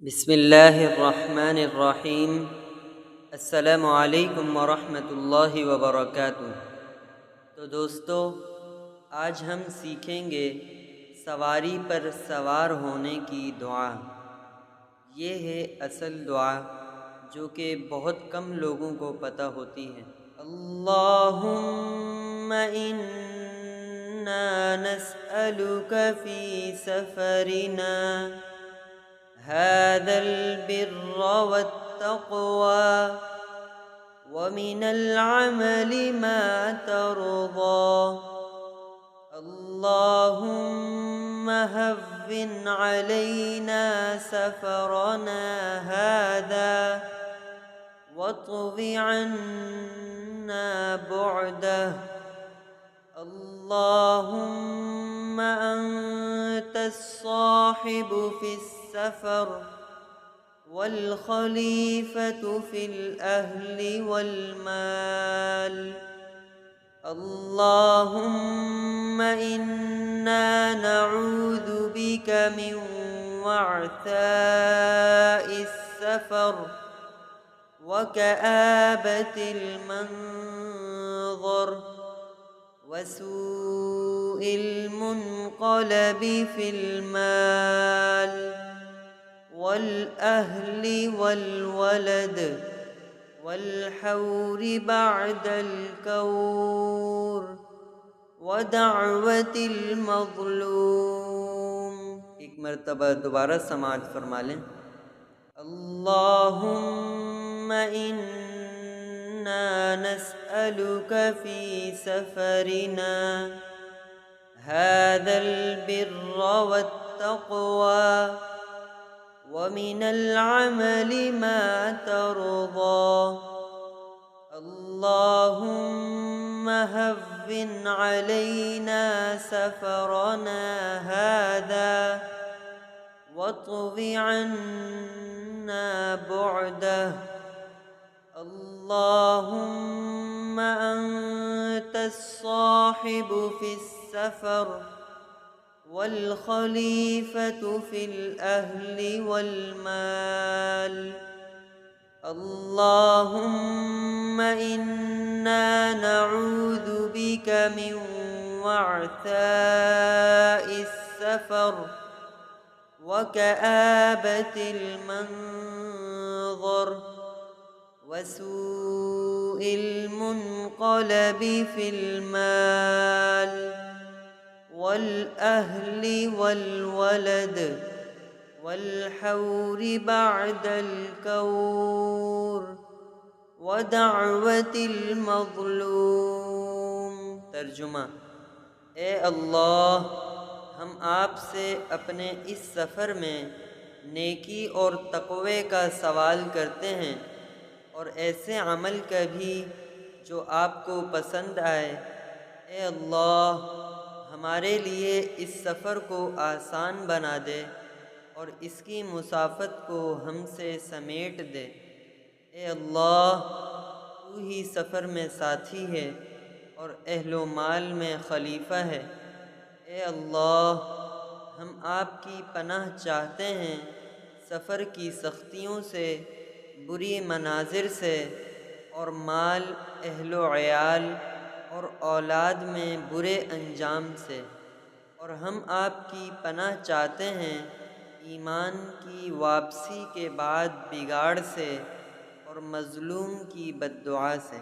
بسم اللہ الرحمن الرحیم۔ السلام علیکم ورحمۃ اللہ وبرکاتہ۔ تو دوستو، آج ہم سیکھیں گے سواری پر سوار ہونے کی دعا۔ یہ ہے اصل دعا جو کہ بہت کم لوگوں کو پتہ ہوتی ہے۔ اللہم انا نسألک فی سفرنا هذا البر والتقوى ومن العمل ما ترضى اللهم هون علينا سفرنا هذا واطو عنا بعده اللهم أنت الصاحب في السفر والخليفة في الأهل والمال اللهم إنا نعوذ بك من وعثاء السفر وكآبة المنظر وسوء المنقلب في المال والأهل والولد والحور بعد الكور ودعوة المظلوم۔ ایک مرتبہ دوبارہ سماعت فرما لیں۔ اللہم إنا نسألك في سفرنا هذا البر والتقوى ومن العمل ما ترضى اللهم هون علينا سفرنا هذا واطو عنا بعده اللهم أنت الصاحب في السفر والخليفة في الأهل والمال اللهم إنا نعوذ بك من وعثاء السفر وكآبة المنظر وسوء المنقلب في المال والأهل والولد والحور بعد الكور ودعوة المظلوم۔ ترجمہ: اے اللہ، ہم آپ سے اپنے اس سفر میں نیکی اور تقوی کا سوال کرتے ہیں اور ایسے عمل کا بھی جو آپ کو پسند آئے۔ اے اللہ، ہمارے لیے اس سفر کو آسان بنا دے اور اس کی مسافت کو ہم سے سمیٹ دے۔ اے اللہ، تو ہی سفر میں ساتھی ہے اور اہل و مال میں خلیفہ ہے۔ اے اللہ، ہم آپ کی پناہ چاہتے ہیں سفر کی سختیوں سے، بری مناظر سے اور مال، اہل و عیال اور اولاد میں برے انجام سے، اور ہم آپ کی پناہ چاہتے ہیں ایمان کی واپسی کے بعد بگاڑ سے اور مظلوم کی بد دعا سے۔